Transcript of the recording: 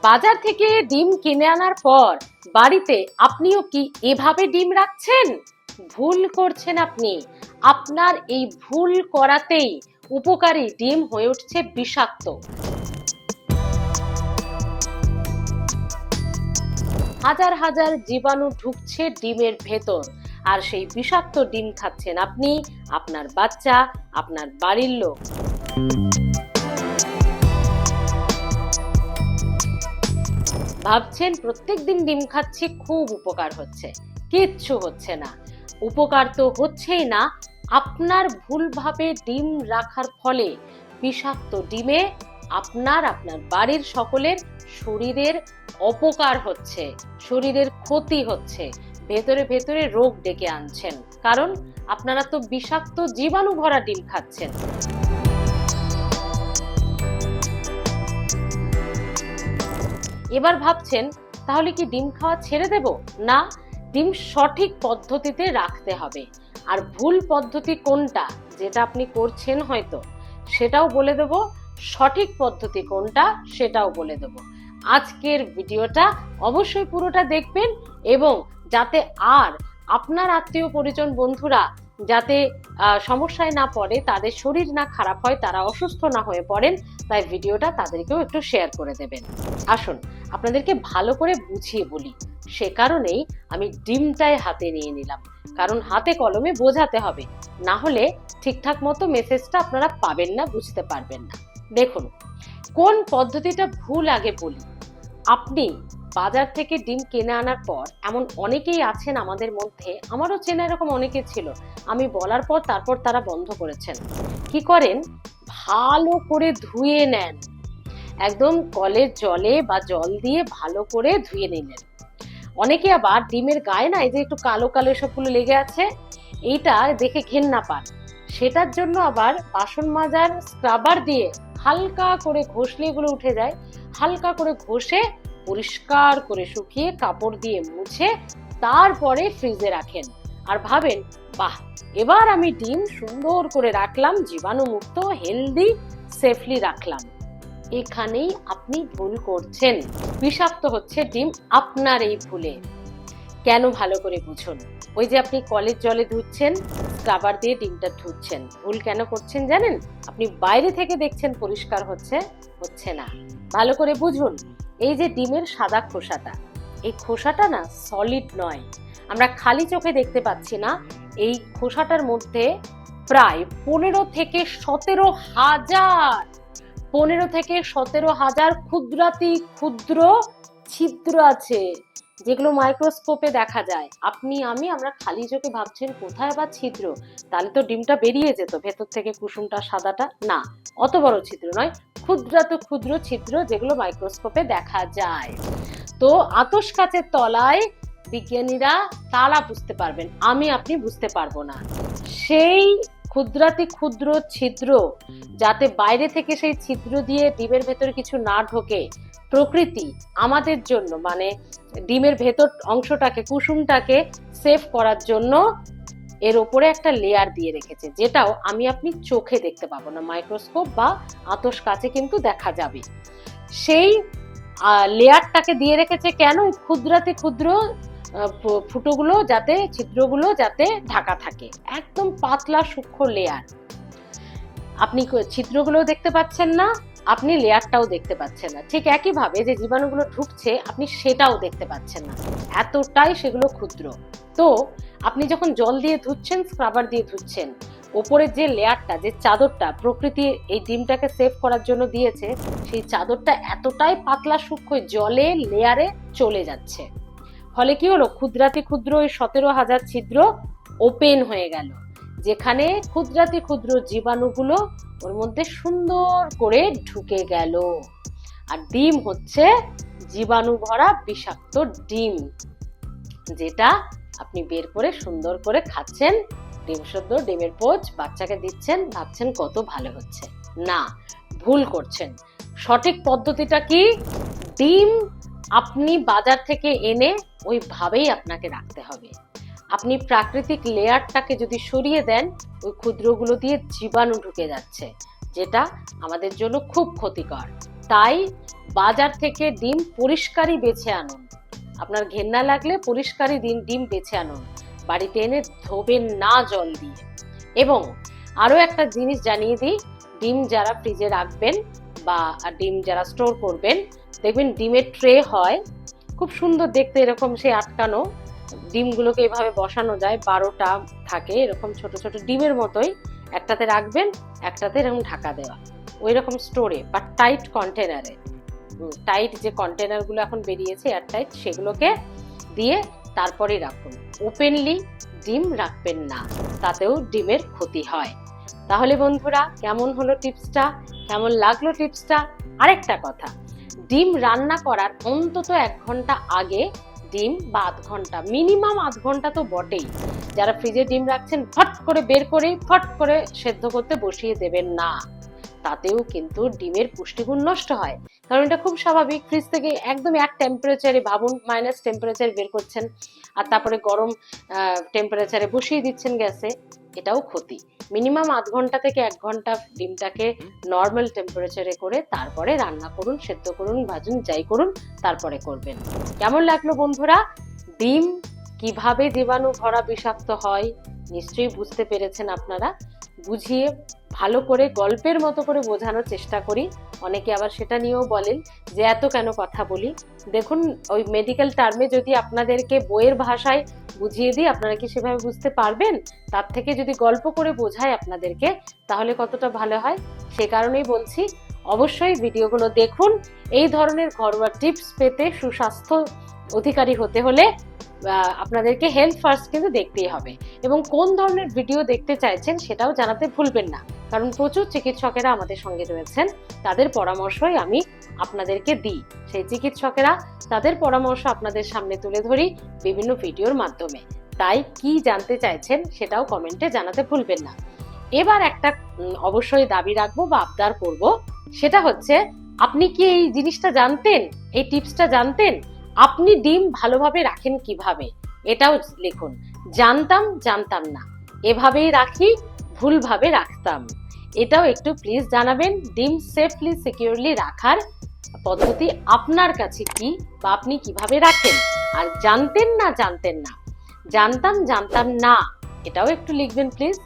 বাজার থেকে ডিম কিনে আনার পর বাড়িতে আপনিও কি এভাবে ডিম রাখছেন? ভুল করছেন আপনি। আপনার এই ভুল করাতেই উপকারী ডিম হয়ে উঠছে বিষাক্ত। হাজার হাজার জীবাণু ঢুকছে ডিমের ভেতর, আর সেই বিষাক্ত ডিম খাচ্ছেন আপনি, আপনার বাচ্চা, আপনার বাড়ির লোক। ভাবছেন প্রত্যেকদিন ডিম খাচ্ছি, খুব উপকার হচ্ছে। কিচ্ছু হচ্ছে না। উপকার তো হচ্ছেই না, আপনার ভুলভাবে ডিম রাখার ফলে বিষাক্ত ডিমে আপনার বাড়ির সকলের শরীরের অপকার হচ্ছে, শরীরের ক্ষতি হচ্ছে, ভেতরে ভেতরে রোগ ডেকে আনছেন। কারণ আপনারা তো বিষাক্ত জীবাণু ভরা ডিম খাচ্ছেন। এবার ভাবছেন তাহলে কি ডিম খাওয়া ছেড়ে দেব? না, ডিম সঠিক পদ্ধতিতে রাখতে হবে। আর ভুল পদ্ধতি কোনটা যেটা আপনি করছেন হয়তো সেটাও বলে দেব, সঠিক পদ্ধতি কোনটা সেটাও বলে দেব। আজকের ভিডিওটা অবশ্যই পুরোটা দেখবেন, এবং যাতে আর আপনার আত্মীয় পরিজন বন্ধুরা যাতে সমস্যায় না পড়ে, তাদের শরীর না খারাপ হয়, তারা অসুস্থ না হয়ে পড়েন, তাই ভিডিওটা তাদেরকেও একটু শেয়ার করে দেবেন। আসুন আপনাদেরকে ভালো করে বুঝিয়ে বলি। সে কারণেই আমি ডিমটাই হাতে নিয়ে নিলাম, কারণ হাতে কলমে বোঝাতে হবে, না হলে ঠিকঠাক মতো মেসেজটা আপনারা পাবেন না, বুঝতে পারবেন না। দেখুন কোন পদ্ধতিটা ভুল আগে বলি। আপনি বাজার থেকে ডিম কিনে আনার পর, এমন অনেকেই আছেন আমাদের মধ্যে, আমারও চেনা এরকম অনেকে ছিল, আমি বলার পর তারপর তারা বন্ধ করেছেন। কি করেন, ভালো করে ধুয়ে নেন, একদম কলের জলে বা জল দিয়ে ভালো করে ধুয়ে নিলেন। অনেকে আবার ডিমের গায়ে না এই যে একটু কালো কালো সবগুলো লেগে আছে, এইটা দেখে ঘেন্না পান। সেটার জন্য আবার বাসন মাজার স্ক্রাবার দিয়ে হালকা করে ঘষলে এগুলো উঠে যায়। হালকা করে ঘষে পরিষ্কার করে শুকিয়ে কাপড় দিয়ে মুছে তারপরে ফ্রিজে রাখেন, আর ভাবেন বাহ, এবার আমি ডিম সুন্দর করে রাখলাম, জীবাণুমুক্ত, হেলদি, সেফলি রাখলাম। এখানেই আপনি ভুল করছেন, বিষাক্ত হচ্ছে ডিম আপনার এই ভুলে। কেন ভালো করে বুঝুন। ওই যে আপনি কলের জলে ধুচ্ছেন, স্ক্রাবার দিয়ে ডিমটা ধুচ্ছেন, ভুল কেন করছেন জানেন? আপনি বাইরে থেকে দেখছেন পরিষ্কার হচ্ছে, হচ্ছে না। ভালো করে বুঝুন। এই যে ডিমের সাদা খোসাটা, এই খোসাটা না সলিড নয়, আমরা খালি চোখে দেখতে পাচ্ছি না। এই খোসাটার মধ্যে প্রায় 15 থেকে 17 হাজার ক্ষুদ্রাতি ক্ষুদ্র ছিদ্র আছে, যেগুলো মাইক্রোস্কোপে দেখা যায়। আমরা খালি চোখে ভাবছেন কোথায় আবার ছিদ্র, তাহলে তো ডিমটা বেরিয়ে যেত ভেতর থেকে, কুসুমটা সাদাটা। না, অত বড় ছিদ্র নয়, ক্ষুদ্রাতি ক্ষুদ্র ছিদ্র, যেগুলো মাইক্রোস্কোপে দেখা যায়। তো আতশ কাচের তলায় বিজ্ঞানীরা তারা বুঝতে পারবেন, আপনি বুঝতে পারবো না। সেই ক্ষুদ্রাতি ক্ষুদ্র ছিদ্র, যাতে বাইরে থেকে সেই ছিদ্র দিয়ে ডিমের ভেতরে কিছু না ঢোকে, প্রকৃতি আমাদের জন্য, মানে ডিমের ভেতর অংশটাকে, কুসুমটাকে সেভ করার জন্য এর উপরে একটা লেয়ার দিয়ে রেখেছে, যেটাও আপনি চোখে দেখতে পাবো না, মাইক্রোস্কোপ বা আতশ কাচে কিন্তু দেখা যাবে। সেই লেয়ারটাকে দিয়ে রেখেছে কেন? ক্ষুদ্রাতি ক্ষুদ্র ফুটোগুলো যাতে, ছিদ্রগুলো যাতে ঢাকা থাকে, একদম পাতলা সূক্ষ্ম লেয়ার। আপনি ছিদ্রগুলো দেখতে পাচ্ছেন না, আপনি লেয়ারটাও দেখতে পাচ্ছেন না। ঠিক একইভাবে যে জীবাণুগুলো ঢুকছে, আপনি সেটাও দেখতে পাচ্ছেন না, এতটাই সেগুলো ক্ষুদ্র। তো আপনি যখন জল দিয়ে ধুচ্ছেন, স্ক্রাবার দিয়ে ধুচ্ছেন, ওপরের যে লেয়ারটা, যে চাদরটা প্রকৃতি এই ডিমটাকে সেভ করার জন্য দিয়েছে, সেই চাদরটা এতটাই পাতলা সূক্ষ্ম জলে লেয়ারে চলে যাচ্ছে। ফলে কি হলো, ক্ষুদ্রাতি ক্ষুদ্র ওই 17,000 ছিদ্র ওপেন হয়ে গেল, যেখানে ক্ষুদ্রাতি ক্ষুদ্র জীবাণুগুলো ওর মধ্যে সুন্দর করে ঢুকে গেল। আর ডিম হচ্ছে জীবাণু ভরা বিষাক্ত ডিম, যেটা আপনি বের করে সুন্দর করে খাচ্ছেন, ডিম সেদ্ধ, ডিমের পোচ বাচ্চাকে দিচ্ছেন, ভাবছেন কত ভালো হচ্ছে। না, ভুল করছেন। সঠিক পদ্ধতিটা কি? ডিম আপনি বাজার থেকে এনে ওইভাবেই আপনাকে রাখতে হবে। আপনি প্রাকৃতিক লেয়ারটাকে যদি সরিয়ে দেন, ওই ক্ষুদ্রগুলো দিয়ে জীবাণু ঢুকে যাচ্ছে, যেটা আমাদের জন্য খুব ক্ষতিকর। তাই বাজার থেকে ডিম পরিষ্কারই বেছে আনুন। আপনার ঘেন্না লাগলে পরিষ্কারই ডিম বেছে আনুন, বাড়িতে এনে ধোবেন না জল দিয়ে। এবং আরো একটা জিনিস জানিয়ে দিই, ডিম যারা ফ্রিজে রাখবেন বা ডিম যারা স্টোর করবেন, দেখবেন ডিমের ট্রে হয় খুব সুন্দর দেখতে, এরকম সে আটকানো ডিমগুলোকে এভাবে বসানো যায়, 12টা থাকে এরকম ছোট ছোট ডিমের মতোই, একটাতে রাখবেন, একটাতে এরকম ঢাকা দেওয়া, ওই রকম স্টোরে বা টাইট কন্টেনারে, টাইট যে কন্টেনারগুলো এখন বেরিয়েছে এয়ার টাইট, সেগুলোকে দিয়ে তারপরে রাখুন। ওপেনলি ডিম রাখবেন না, তাতেও ডিমের ক্ষতি হয়। তাহলে বন্ধুরা, কেমন হলো টিপসটা, কেমন লাগলো টিপসটা? আরেকটা কথা, ডিম রান্না করার অন্তত 1 ঘন্টা আগে ডিম বা আধ ঘন্টা, মিনিমাম আধ ঘন্টা তো বটেই, যারা ফ্রিজে ডিম রাখছেন ফট করে বের করে ফট করে সেদ্ধ করতে বসিয়ে দেবেন না, তাতেও কিন্তু ডিমের পুষ্টিগুণ নষ্ট হয়। কারণ এটা খুব স্বাভাবিক, ফ্রিজ থেকে একদম এক টেম্পারেচারে, ভাবুন মাইনাস টেম্পারেচারে বের করছেন আর তারপরে গরম টেম্পারেচারে বসিয়ে দিচ্ছেন গ্যাসে, এটাও ক্ষতি। মিনিমাম আধ ঘন্টা থেকে 1 ঘন্টা ডিমটাকে নর্মাল টেম্পারেচারে করে তারপরে রান্না করুন, সেদ্ধ করুন, ভাজুন, যাই করুন, তারপরে করবেন। কেমন লাগলো বন্ধুরা? ডিম কিভাবে জীবাণু ভরা বিষাক্ত হয় নিশ্চয়ই বুঝতে পেরেছেন আপনারা। বুঝিয়ে ভালো করে গল্পের মতো করে বোঝানোর চেষ্টা করি। অনেকে আবার সেটা নিয়েও বলেন যে এত কেন কথা বলি। দেখুন, ওই মেডিকেল টার্মে যদি আপনাদেরকে বইয়ের ভাষায় বুঝিয়ে দিই, আপনারা কি সেভাবে বুঝতে পারবেন? তার থেকে যদি গল্প করে বোঝায় আপনাদেরকে, তাহলে কতটা ভালো হয়। সে কারণেই বলছি, অবশ্যই ভিডিওগুলো দেখুন। এই ধরনের ঘরোয়া টিপস পেতে, সুস্বাস্থ্য অধিকারী হতে হলে আপনাদেরকে হেলথ ফার্স্ট কিন্তু দেখতেই হবে। এবং কোন ধরনের ভিডিও দেখতে চাইছেন সেটাও জানাতে ভুলবেন না, কারণ প্রচুর চিকিৎসকেরা আমাদের সঙ্গে রয়েছেন, তাদের পরামর্শই আমি আপনাদেরকে দিই। সেই চিকিৎসকেরা তাদের পরামর্শ আপনাদের সামনে তুলে ধরি বিভিন্ন ভিডিওর মাধ্যমে। তাই কি জানতে চাইছেন সেটাও কমেন্টে জানাতে ভুলবেন না। এবার একটা অবশ্যই দাবি রাখবো বা আবদার করব, সেটা হচ্ছে, আপনি কি এই জিনিসটা জানতেন, এই টিপসটা জানতেন? আপনি ডিম ভালোভাবে রাখেন কিভাবে, এটাও লিখুন। জানতাম না, এভাবেই রাখি, ভুলভাবে রাখতাম, এটাও একটু প্লিজ জানাবেন। ডিম সেফলি সিকিউরলি রাখার পদ্ধতি আপনার কাছে কি, বা আপনি কিভাবে রাখেন? আর জানতাম, জানতাম না, এটাও একটু লিখবেন প্লিজ।